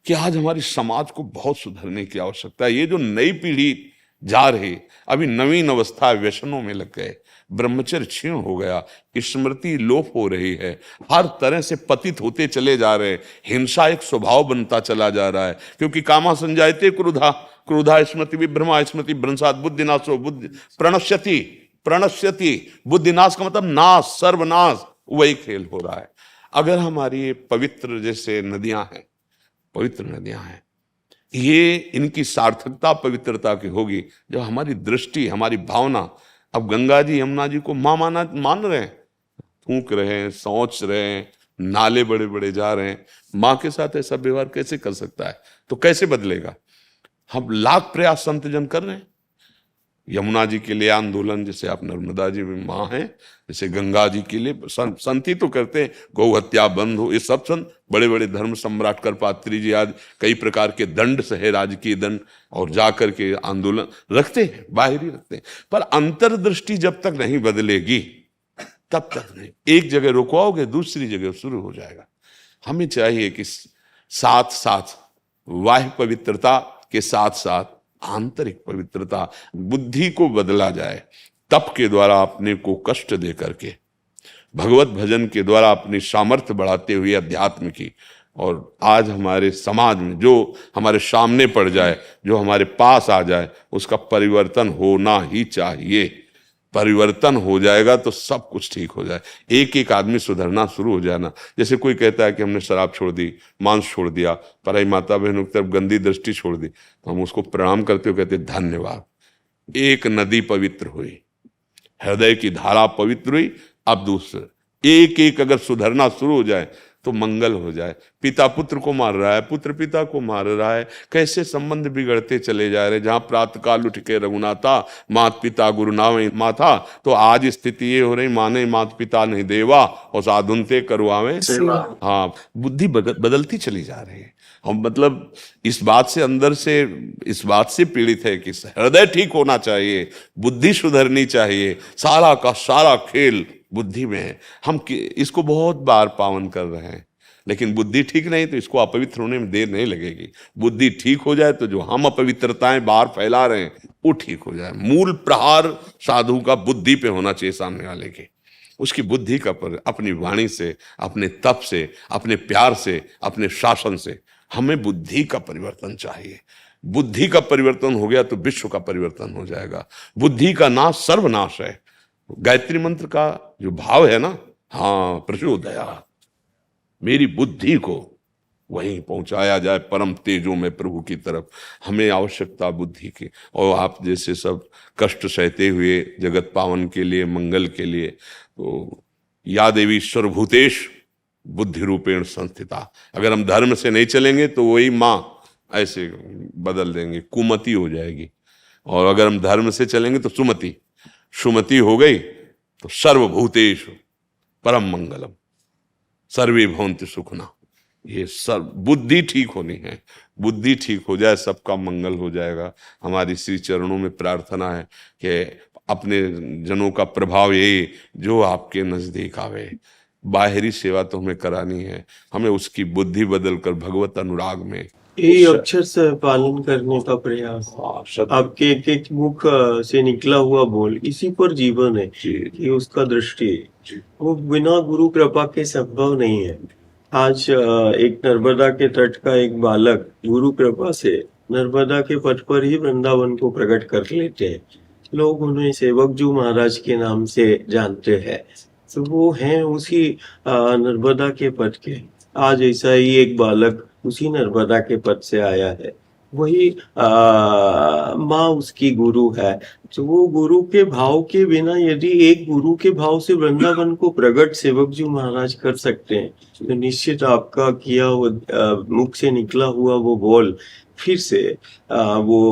कि आज हमारी समाज को बहुत सुधरने की आवश्यकता है। ये जो नई पीढ़ी जा रही, अभी नवीन अवस्था व्यसनों में लग गए, ब्रह्मचर्य क्षीण हो गया, स्मृति लोप हो रही है, हर तरह से पतित होते चले जा रहे, हिंसा एक स्वभाव बनता चला जा रहा है। क्योंकि कामा संजायते क्रोधा, क्रोधा स्मृति विभ्रमा, स्मृति भ्रंशात् बुद्धिनाशो, बुद्धि प्रणश्यति, प्रणश्यति बुद्धिनाश का मतलब नाश, सर्वनाश, वही खेल हो रहा है। अगर हमारी पवित्र जैसे नदियां हैं, पवित्र नदियां हैं, ये इनकी सार्थकता पवित्रता की होगी जब हमारी दृष्टि, हमारी भावना। अब गंगा जी यमुना जी को मां मान रहे हैं, थूक रहे हैं, सोच रहे हैं, नाले बड़े बड़े जा रहे हैं, मां के साथ ऐसा व्यवहार कैसे कर सकता है? तो कैसे बदलेगा? हम लाख प्रयास संत जन कर रहे हैं यमुना जी के लिए आंदोलन, जैसे आप नर्मदा जी में मां हैं, जैसे गंगा जी के लिए संत ही तो करते हैं, गौ हत्या बंद हो, ये सब संत, बड़े बड़े धर्म सम्राट करपात्री जी आज कई प्रकार के दंड सहे, राजकीय दंड, और जाकर के आंदोलन रखते हैं, बाहरी रखते हैं। पर अंतर्दृष्टि जब तक नहीं बदलेगी तब तक नहीं। एक जगह रुकवाओगे दूसरी जगह शुरू हो जाएगा। हमें चाहिए कि साथ साथ बाह्य पवित्रता के साथ साथ आंतरिक पवित्रता, बुद्धि को बदला जाए। तप के द्वारा अपने को कष्ट दे करके, भगवत भजन के द्वारा अपनी सामर्थ्य बढ़ाते हुए अध्यात्म की, और आज हमारे समाज में जो हमारे सामने पड़ जाए, जो हमारे पास आ जाए, उसका परिवर्तन होना ही चाहिए। परिवर्तन हो जाएगा तो सब कुछ ठीक हो जाए। एक एक आदमी सुधरना शुरू हो जाना। जैसे कोई कहता है कि हमने शराब छोड़ दी, मांस छोड़ दिया, पराई माता बहनों की तरफ गंदी दृष्टि छोड़ दी, तो हम उसको प्रणाम करते हुए कहते धन्यवाद। एक नदी पवित्र हुई, हृदय की धारा पवित्र हुई। अब दूसरा एक एक अगर सुधरना शुरू हो जाए तो मंगल हो जाए। पिता पुत्र को मार रहा है, पुत्र पिता को मार रहा है, कैसे संबंध बिगड़ते चले जा रहे। जहां प्रातः काल उठ के रघुनाथा, मात पिता गुरु नावे माथा, तो आज स्थिति ये हो रही, माने मात पिता नहीं देवा और साधुनते करवावे सेवा। हाँ, बुद्धि बदलती चली जा रही है। हम मतलब इस बात से अंदर से इस बात से पीड़ित है कि हृदय ठीक होना चाहिए, बुद्धि सुधरनी चाहिए। सारा का सारा खेल बुद्धि में है। हम इसको बहुत बार पावन कर रहे हैं, लेकिन बुद्धि ठीक नहीं तो इसको अपवित्र होने में देर नहीं लगेगी। बुद्धि ठीक हो जाए तो जो हम अपवित्रताएं बाहर फैला रहे हैं वो ठीक हो जाए। मूल प्रहार साधु का बुद्धि पे होना चाहिए, सामने वाले के। उसकी बुद्धि का पर अपनी वाणी से, अपने तप से, अपने प्यार से, अपने शासन से हमें बुद्धि का परिवर्तन चाहिए। बुद्धि का परिवर्तन हो गया तो विश्व का परिवर्तन हो जाएगा। बुद्धि का नाश सर्वनाश है। गायत्री मंत्र का जो भाव है ना, हाँ, प्रचोदया, मेरी बुद्धि को वहीं पहुंचाया जाए परम तेजों में प्रभु की तरफ। हमें आवश्यकता बुद्धि की। और आप जैसे सब कष्ट सहते हुए जगत पावन के लिए, मंगल के लिए, तो या देवी सर्वभूतेश बुद्धि रूपेण संस्थिता। अगर हम धर्म से नहीं चलेंगे तो वही माँ ऐसे बदल देंगे, कुमति हो जाएगी। और अगर हम धर्म से चलेंगे तो सुमति, सुमति हो गई तो सर्वभूतेषु परम मंगलम, सर्वे भवन्तु सुखना। ये सब बुद्धि ठीक होनी है। बुद्धि ठीक हो जाए, सबका मंगल हो जाएगा। हमारी श्री चरणों में प्रार्थना है कि अपने जनों का प्रभाव यही जो आपके नजदीक आवे। बाहरी सेवा तो हमें करानी है, हमें उसकी बुद्धि बदलकर भगवत अनुराग में यही अक्षर से पालन करने का प्रयास। आपके एक एक मुख से निकला हुआ बोल इसी पर जीवन है कि उसका दृष्टि वो बिना गुरु कृपा के संभव नहीं है। आज एक नर्मदा के तट का एक बालक गुरु कृपा से नर्मदा के पथ पर ही वृंदावन को प्रकट कर लेते हैं। लोग उन्हें सेवकजू महाराज के नाम से जानते हैं। तो वो हैं उसी नर्मदा के पथ के। आज ऐसा ही एक बालक उसी नर्मदा के पद से आया है। वही माँ उसकी गुरु है। तो वो गुरु के भाव के बिना यदि एक गुरु के भाव से वृंदावन को प्रकट सेवक जी महाराज कर सकते हैं तो निश्चित आपका किया वो मुख से निकला हुआ वो बोल फिर से वो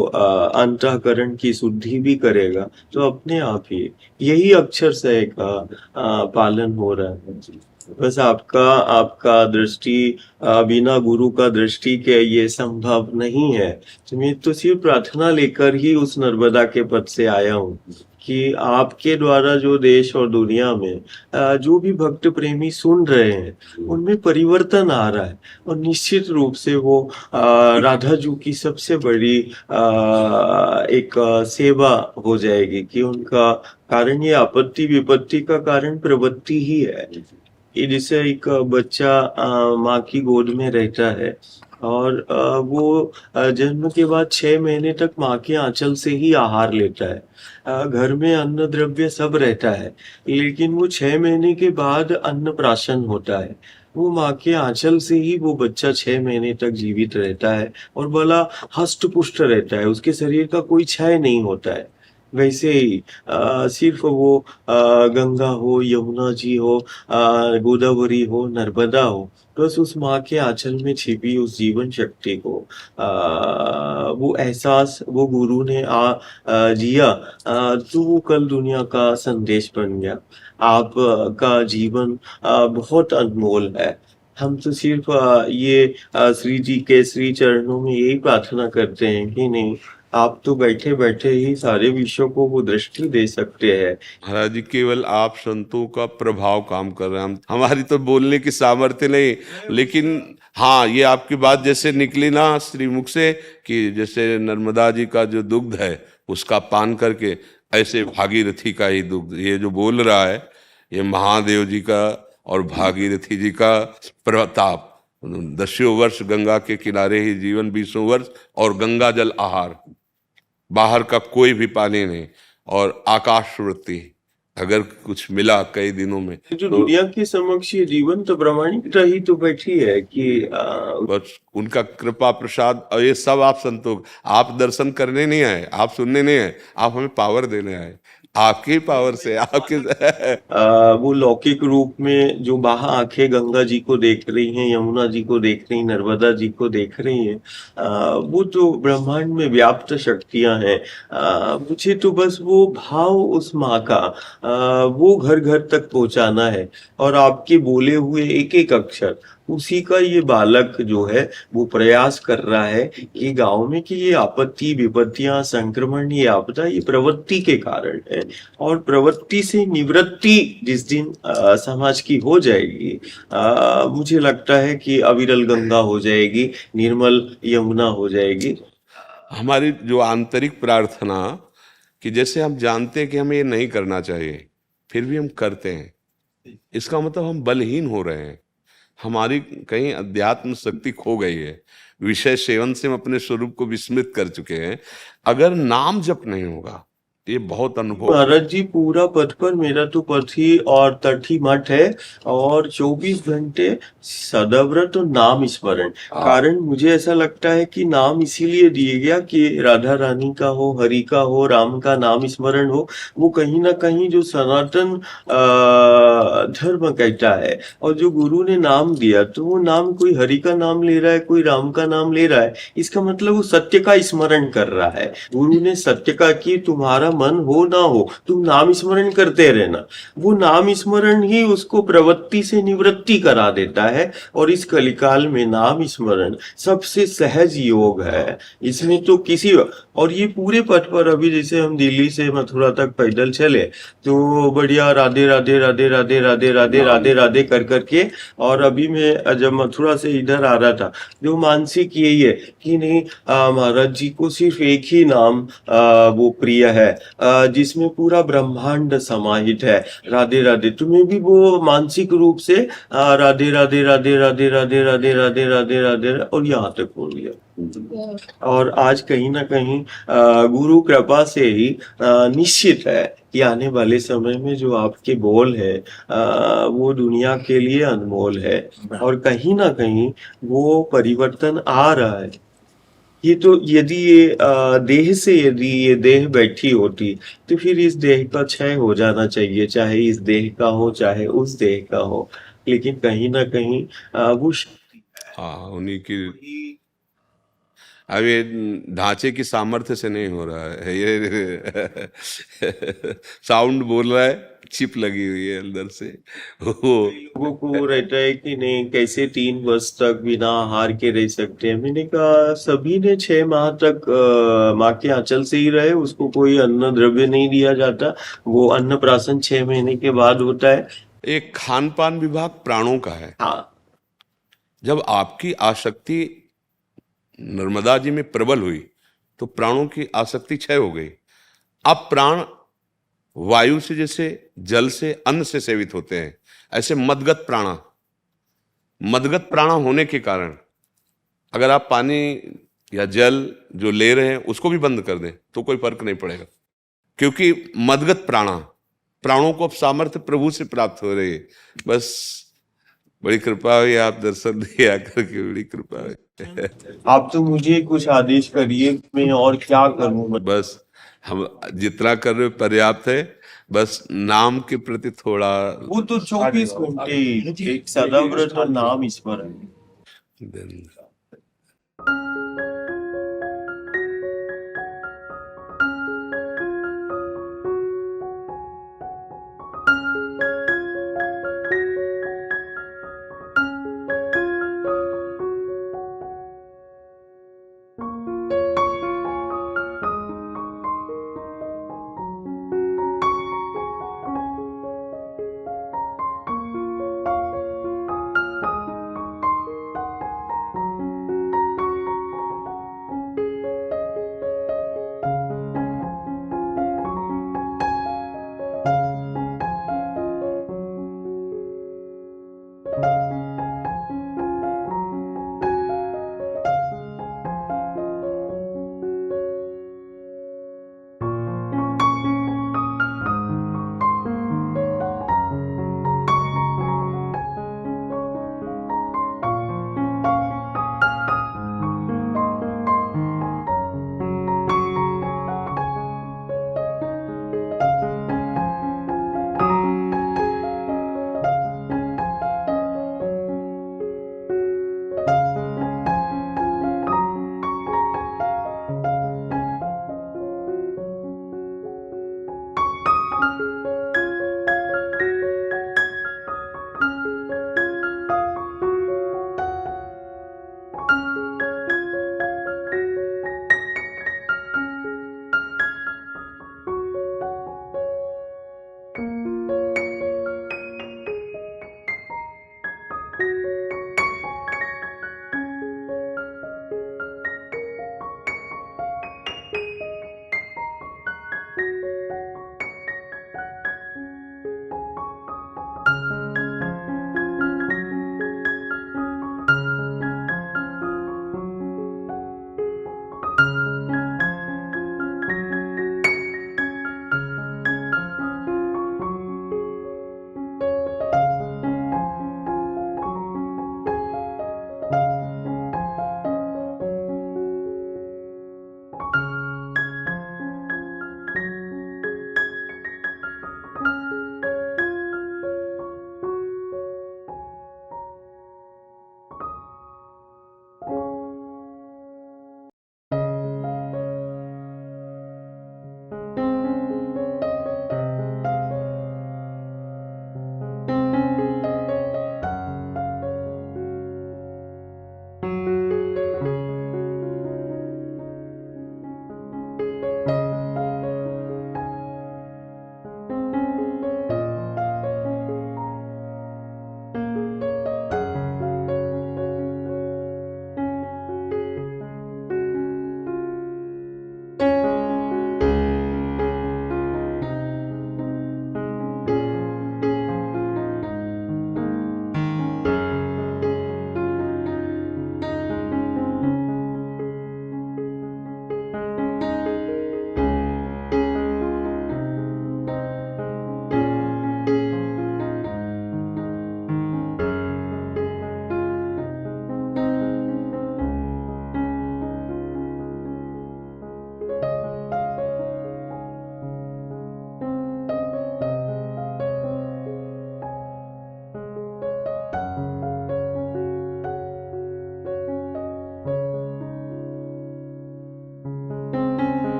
अंतःकरण की शुद्धि भी करेगा। तो अपने आप ही यही अक्षर से का पालन हो रहा है। बस आपका दृष्टि बिना गुरु का दृष्टि के ये संभव नहीं है। तो मैं तो सिर्फ प्रार्थना लेकर ही उस नर्मदा के पद से आया हूँ कि आपके द्वारा जो देश और दुनिया में जो भी भक्त प्रेमी सुन रहे हैं उनमें परिवर्तन आ रहा है। और निश्चित रूप से वो राधा जी की सबसे बड़ी एक सेवा हो जाएगी कि उनका कारण ये आपत्ति विपत्ति का कारण प्रवृत्ति ही है। ये जैसे एक बच्चा माँ की गोद में रहता है और वो जन्म के बाद 6 महीने तक माँ के आंचल से ही आहार लेता है। घर में अन्न द्रव्य सब रहता है, लेकिन वो 6 महीने के बाद अन्न प्राशन होता है। वो माँ के आंचल से ही वो बच्चा 6 महीने तक जीवित रहता है और बड़ा हष्ट पुष्ट रहता है। उसके शरीर का कोई क्षय नहीं होता है। वैसे ही सिर्फ वो गंगा हो, यमुना जी हो, गोदावरी हो, नर्मदा हो, बस उस माँ के आंचल में छिपी उस जीवन शक्ति को वो एहसास वो गुरु ने जिया तो वो कल दुनिया का संदेश बन गया। आप का जीवन बहुत अनमोल है। हम तो सिर्फ ये श्री जी के श्री चरणों में यही प्रार्थना करते हैं कि नहीं, आप तो बैठे बैठे ही सारे विश्व को वो दृष्टि दे सकते हैं। महाराज जी, केवल आप संतों का प्रभाव काम कर रहे हैं। हमारी तो बोलने की सामर्थ्य नहीं, लेकिन हाँ, ये आपकी बात जैसे निकली ना श्रीमुख से कि जैसे नर्मदा जी का जो दुग्ध है उसका पान करके, ऐसे भागीरथी का ही दुग्ध ये जो बोल रहा है, ये महादेव जी का और भागीरथी जी का प्रताप, 10 वर्ष गंगा के किनारे ही जीवन, 20 वर्ष और गंगा जल आहार, बाहर का कोई भी पानी नहीं, और आकाश वृत्ति, अगर कुछ मिला कई दिनों में जो दुनिया के समक्ष ये जीवन तो प्रामाणिकता ही तो बैठी है कि बस उनका कृपा प्रसाद। और ये सब आप संतोष, आप दर्शन करने नहीं आए, आप सुनने नहीं आए, आप हमें पावर देने आए, आपकी पावर से, आपके वो लौकिक रूप में जो वहां आंखें गंगा जी को देख रही हैं, यमुना जी को देख रही, नर्मदा जी को देख रही हैं, वो तो ब्रह्मांड में व्याप्त शक्तियां हैं। मुझे तो बस वो भाव उस माँ का वो घर घर तक पहुंचाना है, और आपके बोले हुए एक एक अक्षर उसी का ये बालक जो है वो प्रयास कर रहा है कि गांव में कि ये आपत्ति विपत्तियां संक्रमण ये आपदा ये प्रवृत्ति के कारण है, और प्रवृत्ति से निवृत्ति जिस दिन समाज की हो जाएगी, मुझे लगता है कि अविरल गंगा हो जाएगी, निर्मल यमुना हो जाएगी। हमारी जो आंतरिक प्रार्थना कि जैसे हम जानते हैं कि हमें ये नहीं करना चाहिए, फिर भी हम करते हैं, इसका मतलब हम बलहीन हो रहे हैं, हमारी कहीं अध्यात्म शक्ति खो गई है, विषय सेवन से हम अपने स्वरूप को विस्मृत कर चुके हैं। अगर नाम जप नहीं होगा, ये बहुत अनुभव। महाराज जी, पूरा पथ पर मेरा तो पथी और तठी मठ है, और 24 घंटे सदाव्रत और नाम स्मरण। कारण मुझे ऐसा लगता है कि नाम इसीलिए दिए गया कि राधा रानी का हो, हरि का हो, राम का नाम स्मरण हो। वो कहीं ना कहीं जो सनातन धर्म कहता है, और जो गुरु ने नाम दिया, तो वो नाम कोई हरि का नाम ले रहा है, कोई राम का नाम ले रहा है, इसका मतलब वो सत्य का स्मरण कर रहा है। गुरु ने सत्य का कि तुम्हारा मन हो ना हो, तुम नाम स्मरण करते रहना। वो नाम स्मरण ही उसको प्रवृत्ति से निवृत्ति करा देता है, और इस कलिकाल में नाम स्मरण सबसे सहज योग है। इसमें तो किसी, और ये पूरे पथ पर अभी जैसे हम दिल्ली से मथुरा तक पैदल चले, तो बढ़िया राधे राधे राधे राधे राधे राधे राधे राधे कर करके, और अभी मैं जब मथुरा से इधर आ रहा था, जो मानसिक यही है कि नहीं, महाराज जी को सिर्फ एक ही नाम वो प्रिय है, जिसमें पूरा ब्रह्मांड समाहित है, राधे राधे। तुम्हें भी वो मानसिक रूप से राधे राधे राधे राधे राधे राधे राधे राधे राधे और यहाँ तक बोल गया। और आज कहीं ना कहीं गुरु कृपा से ही निश्चित है कि आने वाले समय में जो आपके बोल है वो दुनिया के लिए अनमोल है, और कहीं ना कहीं वो परिवर्तन आ रहा है। ये तो यदि ये देह से यदि ये देह बैठी होती, तो फिर इस देह का क्षय हो जाना चाहिए, चाहे इस देह का हो चाहे उस देह का हो, लेकिन कहीं ना कहीं वो हाँ, उन्हीं की, अब ये ढांचे की सामर्थ्य से नहीं हो रहा है, ये साउंड बोल रहा है, चिप लगी हुई है अंदर से। वो लोगों को रहता है कि नहीं कैसे 3 वर्ष तक बिना आहार के रह सकते हैं। मैंने कहा सभी ने 6 माह तक माँ के आंचल से ही रहे, उसको कोई अन्न द्रव्य नहीं दिया जाता, वो अन्नप्राशन 6 महीने के बाद होता है। एक खान पान विभाग प्राणों का है। हाँ, जब आपकी आसक्ति नर्मदा जी में प्रबल हुई तो प्राणों की आसक्ति क्षय हो गई। अब प्राण वायु से जैसे जल से अन्न से सेवित होते हैं, ऐसे मदगत प्राणा होने के कारण अगर आप पानी या जल जो ले रहे हैं उसको भी बंद कर दें तो कोई फर्क नहीं पड़ेगा, क्योंकि मदगत प्राणों को अब सामर्थ्य प्रभु से प्राप्त हो रही है। बस बड़ी कृपा हुई, आप दर्शन दिया करके बड़ी कृपा हुई। आप तो मुझे कुछ आदेश करिए, मैं और क्या करूं। बस हम जितना कर रहे पर्याप्त है, बस नाम के प्रति थोड़ा, वो तो 24 घंटे एक सदाव्रत और नाम स्मरण।